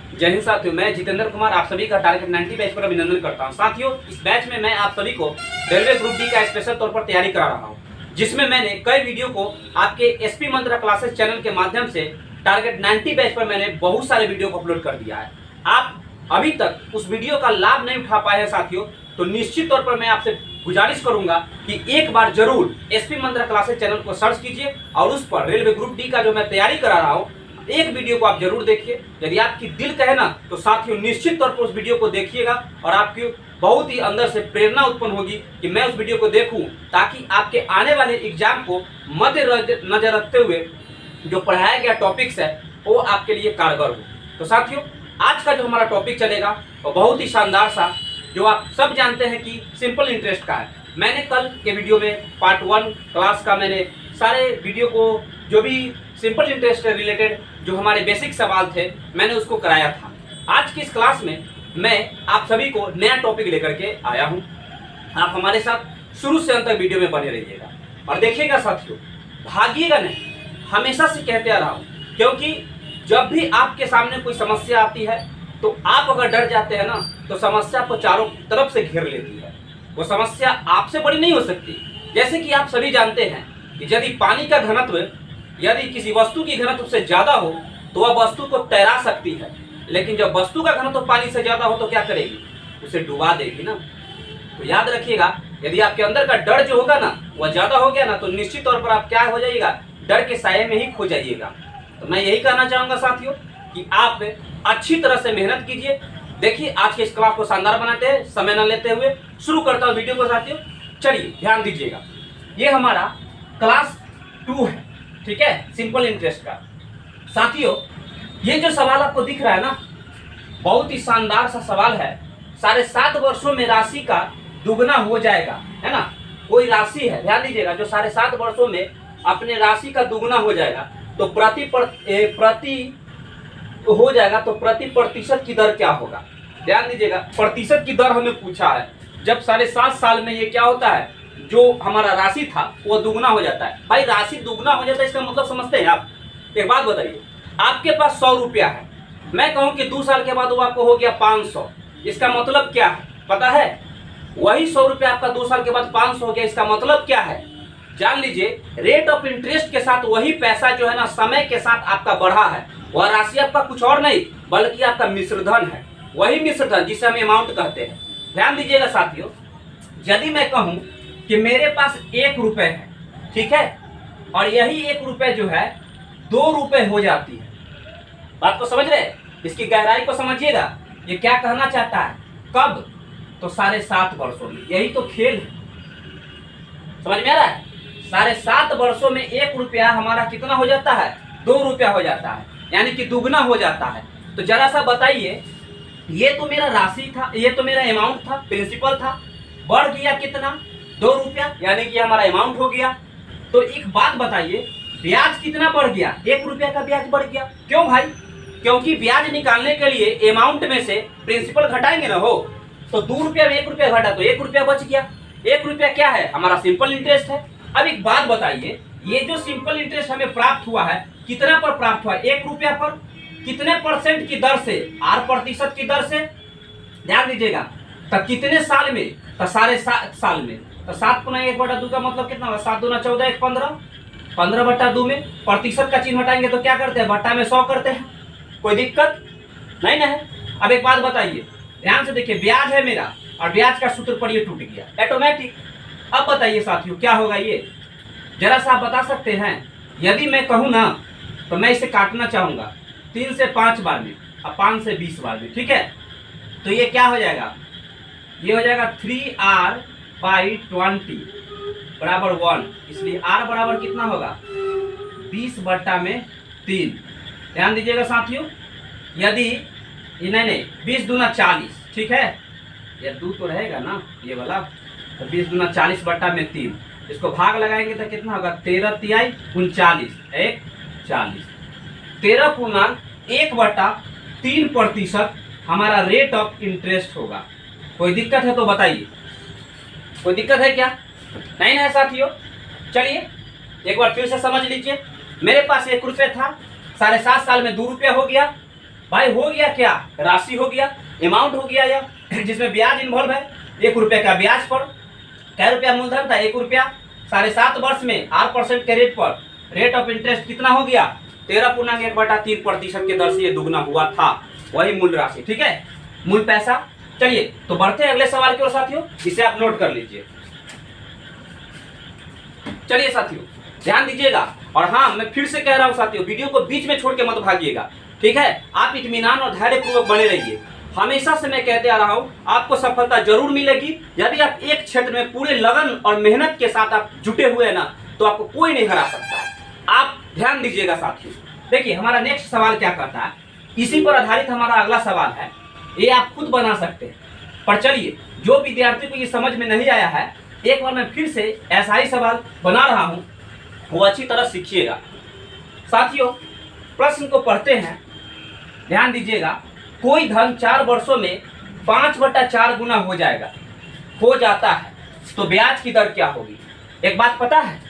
जय हिंद साथियों, मैं जितेंद्र कुमार आप सभी का टारगेट 90 बैच पर अभिनंदन करता हूं। साथियों, इस बैच में मैं आप सभी को रेलवे ग्रुप डी का स्पेशल तौर पर तैयारी करा रहा हूं, जिसमें मैंने कई वीडियो को आपके एसपी मंत्रा क्लासेस चैनल के माध्यम से टारगेट 90 बैच पर मैंने बहुत सारे वीडियो को अपलोड कर दिया है। आप अभी तक उस वीडियो का लाभ नहीं उठा पाए हैं साथियों, तो निश्चित तौर पर मैं आपसे गुजारिश करूंगा कि एक बार जरूर एसपी मंत्रा क्लासेस चैनल को सर्च कीजिए और उस पर रेलवे ग्रुप डी का जो मैं तैयारी करा रहा हूँ एक वीडियो को आप जरूर देखिए। यदि आपकी दिल कहे ना तो साथियों निश्चित तौर पर उस वीडियो को देखिएगा और आपकी बहुत ही अंदर से प्रेरणा उत्पन्न होगी कि मैं उस वीडियो को देखूं, ताकि आपके आने वाले एग्जाम को मद्देनजर रखते हुए जो पढ़ाया गया टॉपिक्स है वो आपके लिए कारगर हो। तो साथियों, आज का जो हमारा टॉपिक चलेगा वो बहुत ही शानदार सा, जो आप सब जानते हैं कि सिंपल इंटरेस्ट का है। मैंने कल के वीडियो में पार्ट 1 क्लास का मैंने सारे वीडियो को जो भी सिंपल इंटरेस्ट से रिलेटेड जो हमारे बेसिक सवाल थे मैंने उसको कराया था। आज की इस क्लास में मैं आप सभी को नया टॉपिक लेकर के आया हूं। आप हमारे साथ शुरू से अंत तक वीडियो में बने रहिएगा और देखिएगा साथियों, भागिएगा नहीं, हमेशा से कहते आ रहा हूं, क्योंकि जब भी आपके सामने कोई समस्या आती है तो आप अगर डर जाते हैं ना तो समस्या को चारों तरफ से घेर लेती है। वो समस्या आपसे बड़ी नहीं हो सकती। जैसे कि आप सभी जानते हैं कि यदि पानी का घनत्व यदि किसी वस्तु की घनत्व से ज्यादा हो तो वह वस्तु को तैरा सकती है, लेकिन जब वस्तु का घनत्व पानी से ज्यादा हो तो क्या करेगी? उसे डुबा देगी ना। तो याद रखिएगा, यदि आपके अंदर का डर जो होगा ना वह ज्यादा हो गया ना तो निश्चित तौर पर आप क्या हो जाइएगा? डर के साये में ही खो जाइएगा। तो मैं यही कहना चाहूंगा साथियों कि आप अच्छी तरह से मेहनत कीजिए। देखिए, आज के इस क्लास को शानदार बनाते हैं, समय न लेते हुए शुरू करता हूँ वीडियो को साथियों। चलिए ध्यान दीजिएगा, ये हमारा क्लास 2 है, ठीक है, सिंपल इंटरेस्ट का। साथियों, ये जो सवाल आपको दिख रहा है ना, बहुत ही शानदार सा सवाल है। 7.5 वर्षों में राशि का दुगना हो जाएगा, है ना। कोई राशि है, ध्यान दीजिएगा, जो 7.5 वर्षों में अपने राशि का दुगना हो जाएगा तो प्रति प्रतिशत की दर क्या होगा? ध्यान दीजिएगा, प्रतिशत की दर हमें पूछा है। जब 7.5 साल में ये क्या होता है, जो हमारा राशि था वो दुगना हो जाता है। भाई, राशि दुगना हो जाता है, इसका मतलब समझते हैं आप? एक बात बताइए, आपके पास 100 रुपया है, मैं कहूं कि 2 साल के बाद वो आपको हो गया 500, इसका मतलब क्या है पता है? वही 100 रुपया आपका 2 साल के बाद 500 हो गया, इसका मतलब क्या है? जान लीजिए, रेट ऑफ इंटरेस्ट के साथ वही पैसा जो है ना समय के साथ आपका बढ़ा है। वह राशि आपका कुछ और नहीं बल्कि आपका मिश्रधन है, वही मिश्रधन जिसे हम अमाउंट कहते हैं। ध्यान दीजिएगा साथियों, यदि मैं कहूं कि मेरे पास 1 रुपए है, ठीक है, और यही 1 रुपए जो है 2 रुपए हो जाती है। बात को समझ रहे? इसकी गहराई को समझिएगा, ये क्या कहना चाहता है? कब? तो 7.5 वर्षों में। यही तो खेल है, समझ में आ रहा है? 7.5 वर्षों में 1 रुपया हमारा कितना हो जाता है? 2 रुपया हो जाता है, यानी कि दुगना हो जाता है। तो जरा सा बताइए, ये तो मेरा राशि था, ये तो मेरा अमाउंट था, प्रिंसिपल था, बढ़ गया कितना? 2 रुपया, यानी कि हमारा अमाउंट हो गया। तो एक बात बताइए, ब्याज कितना बढ़ गया? 1 रुपया का ब्याज बढ़ गया। क्यों भाई? क्योंकि ब्याज निकालने के लिए अमाउंट में से प्रिंसिपल घटाएंगे ना हो, तो 2 रुपया में 1 रुपया घटा तो 1 रुपया बच गया। 1 रुपया क्या है? हमारा सिंपल इंटरेस्ट है। अब एक बात बताइए, ये जो सिंपल इंटरेस्ट हमें प्राप्त हुआ है कितना पर प्राप्त हुआ है? 1 रुपया पर। कितने % की दर से? 8% की दर से। ध्यान दीजिएगा, तो कितने साल में? तो 7.5 साल में। तो 7 × 1/2 का मतलब कितना होगा? 7 दूना 14, 1 15, 15/2 में प्रतिशत का चिन्ह हटाएंगे तो क्या करते हैं? बट्टा में 100 करते हैं। कोई दिक्कत नहीं ना है? अब एक बात बताइए, ध्यान से देखिए, ब्याज है मेरा और ब्याज का सूत्र पर ये टूट गया ऑटोमेटिक। अब बताइए साथियों, क्या होगा ये? जरा सा आप बता सकते हैं? यदि मैं कहूँ ना तो मैं इसे काटना चाहूंगा 3 से 5 बार में और 5 से 20 बार में, ठीक है। तो ये क्या हो जाएगा? ये हो जाएगा 3r/20 बराबर 1, इसलिए r बराबर कितना होगा? 20/3। ध्यान दीजिएगा साथियों, यदि नहीं 20 दूना 40, ठीक है, ये 2 तो रहेगा ना ये वाला, तो 20 दूना 40/3। इसको भाग लगाएंगे तो कितना होगा? 13 तिहाई 39, 1 40। 13/1/3% हमारा रेट ऑफ इंटरेस्ट होगा। कोई दिक्कत है तो बताइए, कोई दिक्कत है क्या? नहीं ना है साथियों? चलिए एक बार फिर से समझ लीजिए, मेरे पास 1 रुपये था, 7.5 साल में 2 रुपया हो गया, भाई हो गया क्या, राशि हो गया, अमाउंट हो गया यह, जिसमें ब्याज इन्वॉल्व है। 1 रुपये का ब्याज पर क्या रुपया मूलधन था, 1 रुपया। 7.5 वर्ष में 8% के रेट पर रेट ऑफ इंटरेस्ट कितना हो गया, 13.1/3% के दर से ये दुगना हुआ था। वही मूल राशि, ठीक है, मूल पैसा। चलिए तो बढ़ते हैं अगले सवाल की ओर साथियों, इसे आप नोट कर लीजिए। चलिए साथियों ध्यान दीजिएगा, और हाँ मैं फिर से कह रहा हूं साथियों, वीडियो को बीच में छोड़ के मत भागिएगा, ठीक है। आप इत्मीनान और धैर्यपूर्वक बने रहिए। हमेशा से मैं कहते आ रहा हूं, आपको सफलता जरूर मिलेगी यदि आप एक क्षेत्र में पूरे लगन और मेहनत के साथ आप जुटे हुए हैं ना, तो आपको कोई नहीं हरा सकता। आप ध्यान दीजिएगा साथियों। देखिए हमारा नेक्स्ट सवाल क्या कहता है, इसी पर आधारित हमारा अगला सवाल है, ये आप खुद बना सकते हैं। पर चलिए, जो विद्यार्थी को ये समझ में नहीं आया है, एक बार मैं फिर से ऐसा ही सवाल बना रहा हूं, वो अच्छी तरह सीखिएगा साथियों। प्रश्न को पढ़ते हैं, ध्यान दीजिएगा। कोई धन 4 वर्षों में 5/4 गुना हो जाता है, तो ब्याज की दर क्या होगी। एक बात पता है,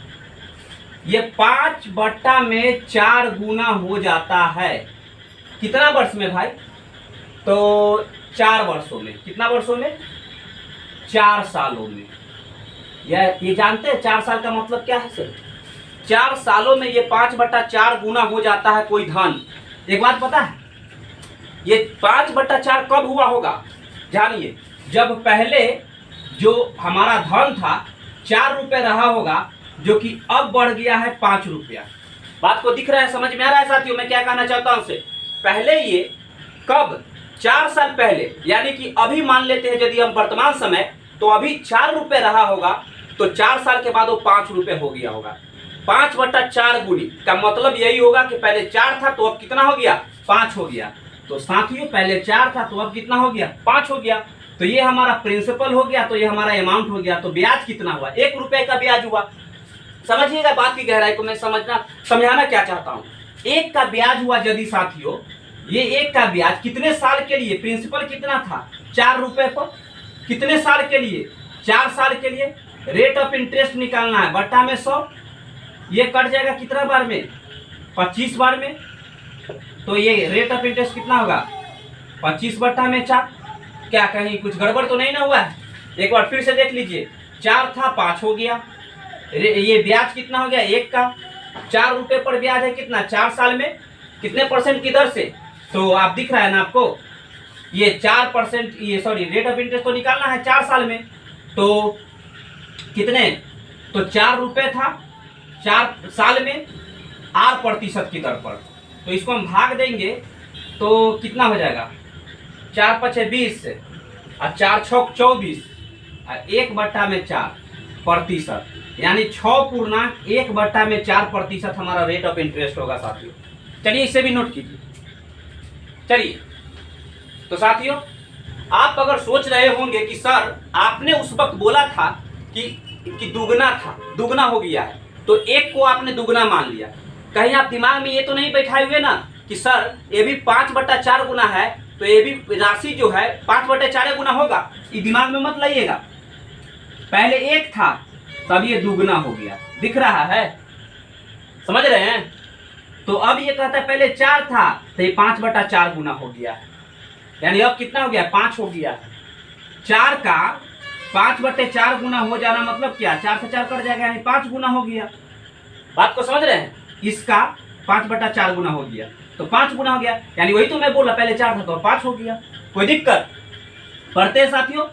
ये 5/4 गुना हो जाता है कितना वर्ष में भाई, तो 4 वर्षों में। कितना वर्षों में, 4 सालों में। ये जानते हैं 4 साल का मतलब क्या है सर, 4 सालों में ये 5/4 गुना हो जाता है कोई धन। एक बात पता है, ये 5/4 कब हुआ होगा, जानिए, जब पहले जो हमारा धन था 4 रुपये रहा होगा, जो कि अब बढ़ गया है 5 रुपया। बात को दिख रहा है, समझ में आ रहा है साथियों मैं क्या कहना चाहता हूं। से पहले ये कब, 4 साल पहले, यानी कि अभी मान लेते हैं यदि हम वर्तमान समय, तो अभी 4 रुपये रहा होगा, तो 4 साल के बाद वो 5 रुपये हो गया होगा। 5/4 गुनी का मतलब यही होगा कि पहले 4 था तो अब कितना हो गया, 5 हो गया। तो साथियों पहले 4 था तो अब कितना हो गया, 5 हो गया। तो ये हमारा प्रिंसिपल हो गया, तो ये हमारा अमाउंट हो गया। तो ब्याज कितना हुआ, 1 रुपये का ब्याज हुआ। समझिएगा बात की गहराई को, मैं समझाना क्या चाहता हूँ। 1 का ब्याज हुआ यदि साथियों, ये 1 का ब्याज कितने साल के लिए, प्रिंसिपल कितना था 4 रुपये पर, कितने साल के लिए, 4 साल के लिए। रेट ऑफ इंटरेस्ट निकालना है, बट्टा में 100, ये कट जाएगा कितना बार में, 25 बार में। तो ये रेट ऑफ इंटरेस्ट कितना होगा, 25/4। क्या कहीं कुछ गड़बड़ तो नहीं ना हुआ है, एक बार फिर से देख लीजिए। 4 था 5 हो गया। ये ब्याज कितना हो गया, 1 का, 4 रुपये पर ब्याज है कितना, 4 साल में, कितने % की दर से, तो आप दिख रहा है ना आपको, ये 4%, ये सॉरी रेट ऑफ इंटरेस्ट तो निकालना है 4 साल में, तो कितने, तो 4 रुपये था 4 साल में 8% की दर पर। तो इसको हम भाग देंगे तो कितना हो जाएगा, 4 × 5 = 20 और 4 × 6 = 24 और 1/4%, यानी 6.1/4% हमारा रेट ऑफ इंटरेस्ट होगा साथियों। चलिए इसे भी नोट कीजिए। चलिए तो साथियों, आप अगर सोच रहे होंगे कि सर आपने उस वक्त बोला था कि दुगना था, दुगना हो गया है, तो 1 को आपने दुगना मान लिया। कहीं आप दिमाग में ये तो नहीं बैठाए हुए ना कि सर ये भी 5/4 गुना है, तो ये भी राशि जो है 5/4 गुना होगा, ये दिमाग में मत लाइएगा। पहले 1 था तब ये दुगना हो गया, दिख रहा है, समझ रहे हैं। तो अब ये कहता है पहले 4 था तो ये 5/4 गुना हो गया है, यानी अब कितना हो गया, 5 हो गया। 4 का 5/4 गुना हो जाना मतलब क्या, 4 से 4 कट जाएगा, यानी 5 गुना हो गया। बात को समझ रहे हैं, इसका 5/4 गुना हो गया, तो 5 गुना हो गया, यानी वही तो मैं बोला, पहले 4 था तो 5 हो गया। कोई दिक्कत, पढ़ते हैं साथियों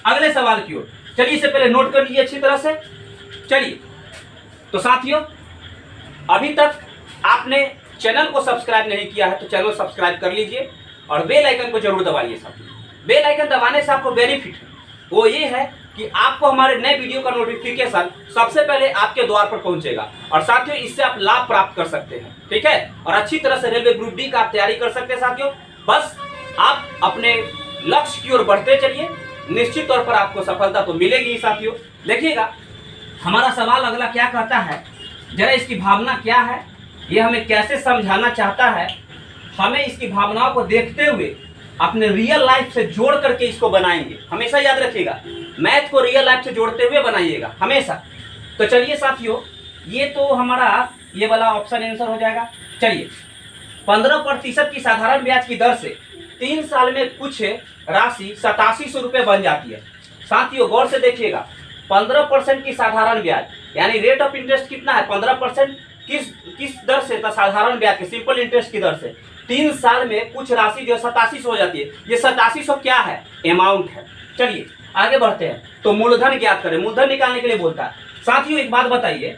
अगले सवाल की ओर। चलिए इसे पहले नोट कर लीजिए अच्छी तरह से। चलिए तो साथियों, अभी तक आपने चैनल को सब्सक्राइब नहीं किया है तो चैनल सब्सक्राइब कर लीजिए और बेल आइकन को जरूर दबाइए साथियों। बेल आइकन दबाने से आपको बेनिफिट है, वो ये है कि आपको हमारे नए वीडियो का नोटिफिकेशन सबसे पहले आपके द्वार पर पहुंचेगा, और साथियों इससे आप लाभ प्राप्त कर सकते हैं, ठीक है। और अच्छी तरह से रेलवे ग्रुप डी का आप तैयारी कर सकते हैं साथियों। बस आप अपने लक्ष्य की ओर बढ़ते चलिए, निश्चित तौर पर आपको सफलता तो मिलेगी ही साथियों। देखिएगा हमारा सवाल अगला क्या कहता है, जरा इसकी भावना क्या है, ये हमें कैसे समझाना चाहता है, हमें इसकी भावनाओं को देखते हुए अपने रियल लाइफ से जोड़ करके इसको बनाएंगे। हमेशा याद रखिएगा, मैथ को रियल लाइफ से जोड़ते हुए बनाइएगा हमेशा। तो चलिए साथियों, ये तो हमारा ये वाला ऑप्शन आंसर हो जाएगा। चलिए 15% की साधारण ब्याज की दर से 3 साल में कुछ राशि 8700 रुपये बन जाती है। साथियों गौर से देखिएगा, 15% की साधारण ब्याज यानी रेट ऑफ इंटरेस्ट कितना है 15%, किस दर से, तो साधारण ब्याज के सिंपल इंटरेस्ट की दर से 3 साल में कुछ राशि जो 8700 हो जाती है। ये 8700 क्या है, अमाउंट है। चलिए आगे बढ़ते हैं। तो मूलधन ज्ञात करें, मूलधन निकालने के लिए बोलता है। साथियों एक बात बताइए,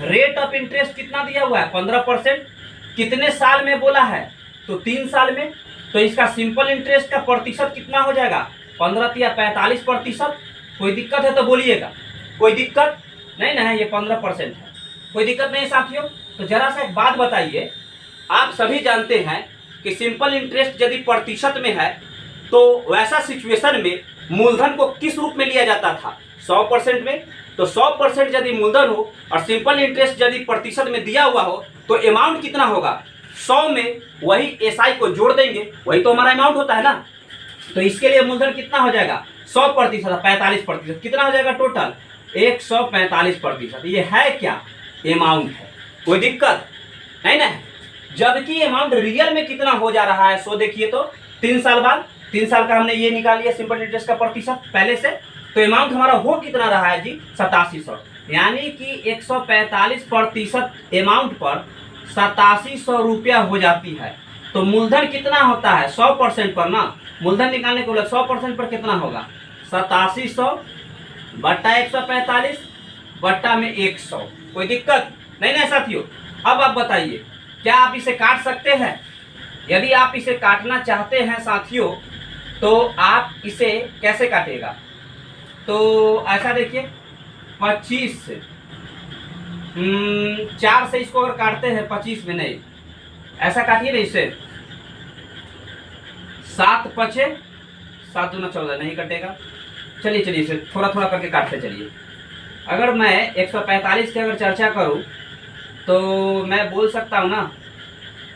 रेट ऑफ इंटरेस्ट कितना दिया हुआ है 15%, कितने साल में बोला है, तो 3 साल में। तो इसका सिंपल इंटरेस्ट का प्रतिशत कितना हो जाएगा 15 या 45%। कोई दिक्कत है तो बोलिएगा, कोई दिक्कत नहीं ना है, ये 15% है, कोई दिक्कत नहीं साथियों। तो जरा सा एक बात बताइए, आप सभी जानते हैं कि सिंपल इंटरेस्ट यदि प्रतिशत में है तो वैसा सिचुएशन में मूलधन को किस रूप में लिया जाता था 100% में। तो 100% यदि मूलधन हो और सिंपल इंटरेस्ट यदि प्रतिशत में दिया हुआ हो तो अमाउंट कितना होगा 100 में वही एसआई को जोड़ देंगे, वही तो हमारा अमाउंट होता है ना। तो इसके लिए मूलधन कितना हो जाएगा 100%, 45%, कितना हो जाएगा टोटल 145%। ये है क्या, अमाउंट है, कोई दिक्कत नहीं ना। जबकि अमाउंट रियल में कितना हो जा रहा है सो देखिए तो 3 साल बाद, 3 साल का हमने ये निकाल लिया सिंपल इंटरेस्ट का प्रतिशत पहले से। तो अमाउंट हमारा हो कितना रहा है जी 8700, यानी कि 145% अमाउंट पर 8700 रुपया हो जाती है। तो मूलधन कितना होता है 100% पर ना, मूलधन निकालने के लिए 100% पर कितना होगा 8700 बट्टा 145 बट्टा में 100। कोई दिक्कत नहीं ना साथियों। अब आप बताइए क्या आप इसे काट सकते हैं? यदि आप इसे काटना चाहते हैं साथियों तो आप इसे कैसे काटेगा, तो ऐसा देखिए 25 से 4 से इसको अगर काटते हैं 25 में नहीं, ऐसा काटिए ना इसे 7 पचे 7 दूना 14 नहीं कटेगा। चलिए चलिए इसे थोड़ा थोड़ा करके काटते चलिए। अगर मैं 145 की अगर चर्चा करूं तो मैं बोल सकता हूं ना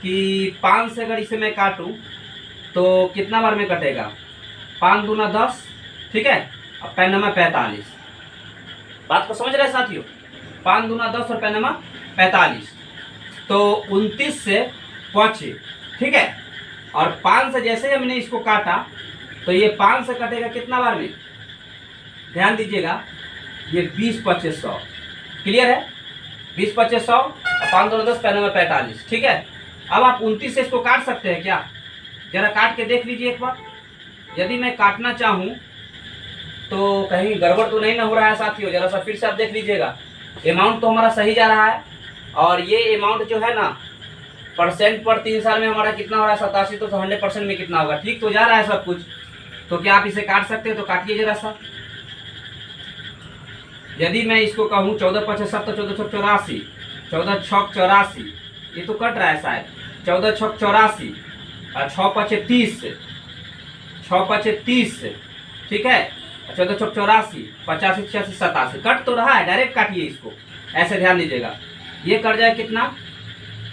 कि 5 से अगर इसे मैं काटूं तो कितना बार में कटेगा 5 दूना 10, ठीक है, अब पैनमा 45। बात को समझ रहे हैं साथियों, 5 दूना 10 और पैनमा 45, तो 29 से पहुँचे, ठीक है। और 5 से जैसे हमने इसको काटा तो ये 5 से कटेगा कितना बार में, ध्यान दीजिएगा, ये 20 25 100, क्लियर है, 20 25 100, 5 दूना 10 पैनमा 45, ठीक है। अब आप 29 से इसको काट सकते हैं क्या, जरा काट के देख लीजिए एक बार। यदि मैं काटना चाहूँ तो कहीं गड़बड़ तो नहीं ना हो रहा है साथियों, जरा सा फिर से आप देख लीजिएगा। अमाउंट तो हमारा सही जा रहा है और ये अमाउंट जो है ना परसेंट पर 3 साल में हमारा कितना हो रहा है 87, तो 100% में कितना होगा, ठीक तो जा रहा है सब कुछ। तो क्या आप इसे काट सकते हैं, तो काटिए जरा सा। यदि मैं इसको कहूँ 14 25 7 14 6 84, 14 6 84, ये तो कट रहा है शायद, 14 6 84 और 6 5 30, 6 5 30, ठीक है, 14 6 84, 85 86 87, कट तो रहा है, डायरेक्ट काटिए इसको, ऐसे ध्यान दीजिएगा। ये कट जाए कितना,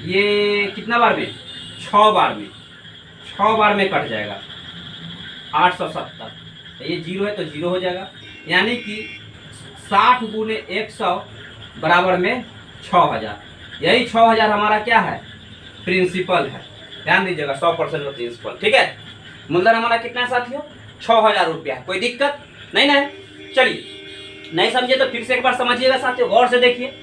ये कितना बार में 6 बार में, 6 बार में कट जाएगा 870। ये 0 है तो 0 हो जाएगा, यानी कि 60 गुने 100 बराबर में 6000। यही 6000 हमारा क्या है, प्रिंसिपल है, ध्यान दीजिएगा 100% में प्रिंसिपल, ठीक है। मूलधन हमारा कितना है साथियों 6000 रुपया, कोई दिक्कत नहीं ना है। चलिए नहीं समझे तो फिर से एक बार समझिएगा साथियों, गौर से देखिए।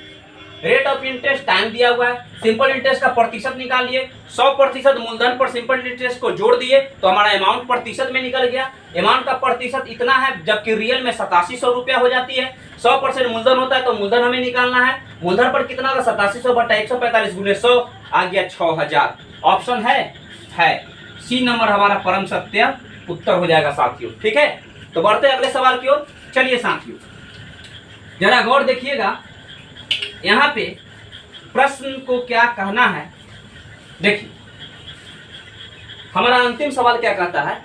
रेट ऑफ इंटरेस्ट टाइम दिया हुआ है, सिंपल इंटरेस्ट का प्रतिशत निकालिए, 100% मूलधन पर सिंपल इंटरेस्ट को जोड़ दिए तो हमारा अमाउंट प्रतिशत में निकल गया। अमाउंट का प्रतिशत इतना है जबकि रियल में 8700 रुपया हो जाती है। 100% मूलधन होता है तो मूलधन हमें निकालना है, मूलधन पर कितना होगा 8700 बटा 145 गुने 100, आ गया 6000। ऑप्शन है सी नंबर हमारा परम सत्य उत्तर हो जाएगा साथियों, ठीक है। तो बढ़ते हैं अगले सवाल की ओर। चलिए साथियों जरा गौर देखिएगा, यहाँ पे प्रश्न को क्या कहना है, देखिए हमारा अंतिम सवाल क्या कहता है,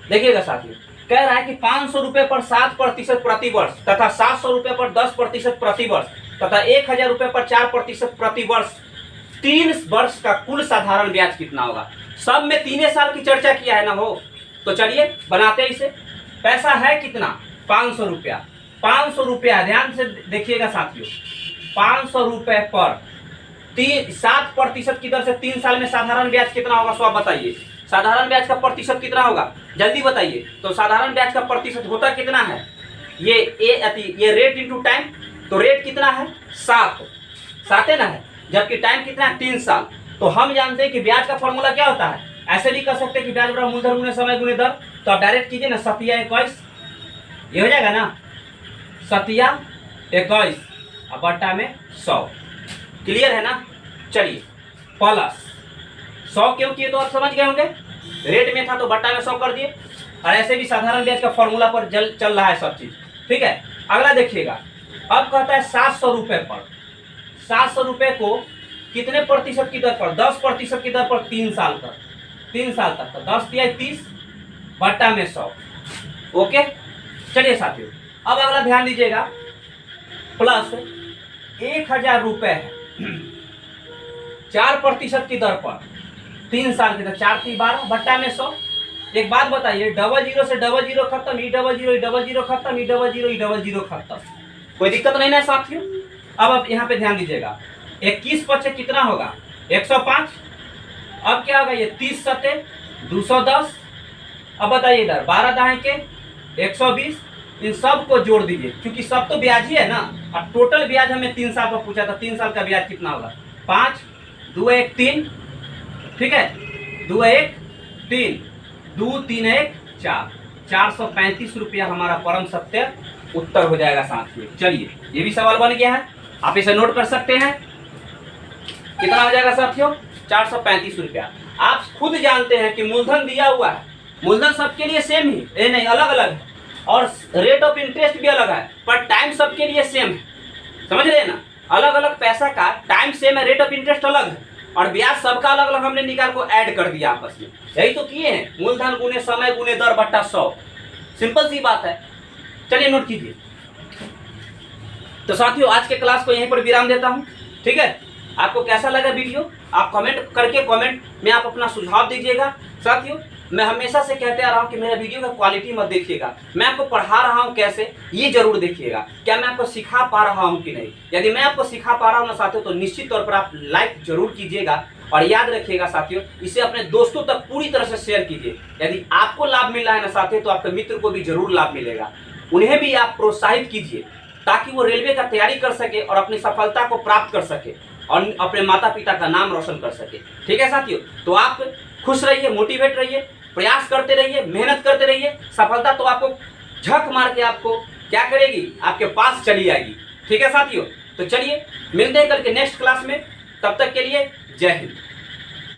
देखिएगा साथियों। कह रहा है कि 500 रुपये पर 7% प्रति वर्ष तथा 700 रुपये पर 10% प्रति वर्ष तथा 1000 रुपये पर 4% प्रति वर्ष 3 वर्ष का कुल साधारण ब्याज कितना होगा। सब में 3 साल की चर्चा किया है ना हो, तो चलिए बनाते हैं इसे। पैसा है कितना 500 रुपया, 500 रुपया ध्यान से देखिएगा साथियों, 500 रुपये पर 7% की दर से 3 साल में साधारण ब्याज कितना होगा, सो आप बताइए। साधारण ब्याज का प्रतिशत कितना होगा, जल्दी बताइए। तो साधारण ब्याज का प्रतिशत होता कितना है, ये रेट इंटू टाइम, तो रेट कितना है 7 है ना है, जबकि टाइम कितना है 3 साल। तो हम जानते हैं कि ब्याज का फॉर्मूला क्या होता है, ऐसे भी कर सकते हैं कि ब्याज बराबर मूलधन गुने समय गुने दर। तो आप डायरेक्ट कीजिए ना, 7 ये हो जाएगा ना, 7 अब बट्टा में 100। क्लियर है ना। चलिए प्लस 100 क्यों किए, तो आप समझ गए होंगे, रेट में था तो बट्टा में 100 कर दिए। और ऐसे भी साधारण ब्याज का फॉर्मूला पर चल रहा है सब चीज, ठीक है। अगला देखिएगा, अब कहता है 700 रुपये पर, 700 रुपये को कितने प्रतिशत की दर पर, 10% की दर पर 3 साल तक, 3 साल तक। तो 10 तिया 30 बट्टा में 100। ओके चलिए साथियों, अब अगला ध्यान दीजिएगा, प्लस 1000 रुपये है 4% की दर पर 3 साल की दर, 4 × 12 बट्टा में 100। एक बात बताइए, 00 से 00 खत्म, ई00 खत्म, ई00 खत्म, कोई दिक्कत नहीं ना साथियों। अब आप यहाँ पे ध्यान दीजिएगा, 21 पचे कितना होगा 105। अब क्या होगा, ये 30 सते 210। अब बताइए इधर 12 दाएं के 120, इन सब को जोड़ दीजिए, क्योंकि सब तो ब्याज ही है ना। और टोटल ब्याज हमें 3 साल का पूछा था, 3 साल का ब्याज कितना होगा, 5 2 1 3, ठीक है, 2 1 3, 2 3 1 4, 435 रुपया हमारा परम सत्य उत्तर हो जाएगा साथियों। चलिए ये भी सवाल बन गया है, आप इसे नोट कर सकते हैं। कितना हो जाएगा साथियों, 435 रुपया। आप खुद जानते हैं कि मूलधन दिया हुआ है, मूलधन सबके लिए सेम ही नहीं, अलग अलग है, और रेट ऑफ इंटरेस्ट भी अलग है, पर टाइम सबके लिए सेम है, समझ रहे हैं ना। अलग अलग पैसा का टाइम सेम है, रेट ऑफ इंटरेस्ट अलग है, और ब्याज सबका अलग अलग हमने निकाल को ऐड कर दिया आपस में। यही तो किए हैं, मूलधन गुने समय गुने दर बट्टा 100, सिंपल सी बात है। चलिए नोट कीजिए। तो साथियों आज के क्लास को यहीं पर विराम देता हूं, ठीक है। आपको कैसा लगा वीडियो, आप कमेंट करके कमेंट में आप अपना सुझाव दीजिएगा। साथियों मैं हमेशा से कहते आ रहा हूँ कि मेरा वीडियो का क्वालिटी मत देखिएगा, मैं आपको पढ़ा रहा हूँ कैसे ये जरूर देखिएगा, क्या मैं आपको सिखा पा रहा हूँ कि नहीं। यदि मैं आपको सिखा पा रहा हूँ ना साथियों, तो निश्चित तौर पर आप लाइक जरूर कीजिएगा। और याद रखिएगा साथियों, इसे अपने दोस्तों तक पूरी तरह से शेयर कीजिए। यदि आपको लाभ मिल रहा है ना साथियों, तो आपके मित्र को भी जरूर लाभ मिलेगा, उन्हें भी आप प्रोत्साहित कीजिए, ताकि वो रेलवे का तैयारी कर सके और अपनी सफलता को प्राप्त कर सके और अपने माता पिता का नाम रोशन कर सके, ठीक है साथियों। तो आप खुश रहिए, मोटिवेट रहिए, प्रयास करते रहिए, मेहनत करते रहिए, सफलता तो आपको झक मार के आपको क्या करेगी, आपके पास चली आएगी, ठीक है साथियों। तो चलिए मिलते हैं कल के नेक्स्ट क्लास में, तब तक के लिए जय हिंद।